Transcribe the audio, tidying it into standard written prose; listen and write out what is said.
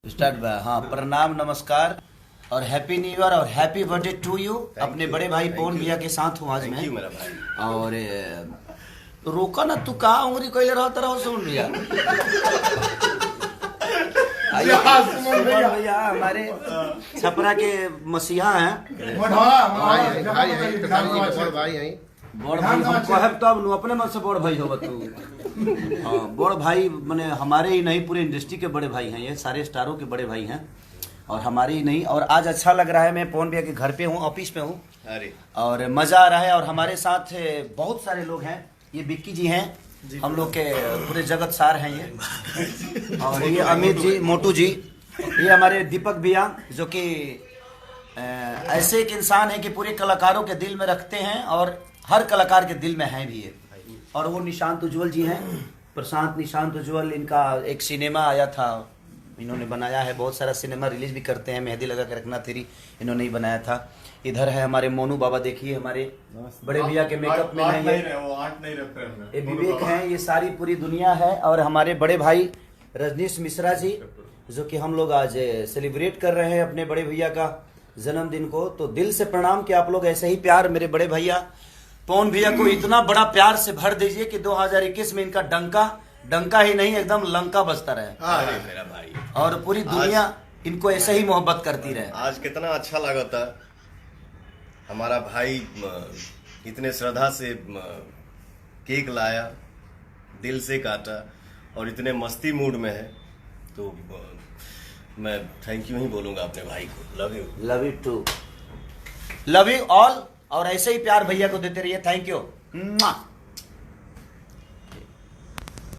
Start बा। हाँ, प्रणाम, नमस्कार और हैप्पी न्यू ईयर और हैप्पी बर्थडे टू यू। अपने बड़े भाई पवन भैया के साथ हूँ आज मैं। मेरा भाई। और तो रोका ना, तू कहाँ उंगली कोई रहता रहो सुन भैया। सुमन भैया हमारे छपरा के मसीहा हैं। बड़ भाई हम कहब तब नु अपने मन से बड़ भाई होगा तू। हाँ, बड़ भाई माने हमारे ही नहीं पूरे इंडस्ट्री के बड़े भाई हैं, ये सारे स्टारों के बड़े भाई हैं और हमारे ही नहीं। और आज अच्छा लग रहा है, मैं पवन भैया के घर पे हूँ, ऑफिस पे हूँ और मजा आ रहा है। और हमारे साथ बहुत सारे लोग हैं। ये बिक्की जी हैं, हम लोग के पूरे जगत सार हैं ये। और ये अमित जी, मोटू जी, ये हमारे दीपक भैया जो कि ऐसे एक इंसान है कि पूरे कलाकारों के दिल में रखते हैं और हर कलाकार के दिल में हैं भी है। और वो निशांत उज्ज्वल जी हैं, प्रशांत निशांत उज्ज्वल। इनका एक सिनेमा आया था, इन्होंने बनाया है। बहुत सारा सिनेमा रिलीज भी करते हैं। मेहंदी लगा के रखना तेरी इन्होंने ही बनाया था। इधर है हमारे मोनू बाबा, देखिए हमारे बड़े भैया के मेकअप में है ये विवेक हैं। ये सारी पूरी दुनिया है। और हमारे बड़े भाई रजनीश मिश्रा जी, जो कि हम लोग आज सेलिब्रेट कर रहे हैं अपने बड़े भैया का जन्मदिन को। तो दिल से प्रणाम कि आप लोग ऐसे ही प्यार मेरे बड़े भैया पवन भैया को इतना बड़ा प्यार से भर दीजिए कि 2021 में इनका डंका ही नहीं एकदम लंका बजता रहे। मेरा भाई और पूरी दुनिया इनको ऐसे ही मोहब्बत करती रहे। आज कितना अच्छा लगा था, हमारा भाई इतने श्रद्धा से केक लाया, दिल से काटा और इतने मस्ती मूड में है। तो मैं थैंक यू ही बोलूंगा अपने भाई को। Love you too, love you all. और ऐसे ही प्यार भैया को देते रहिए। Thank you.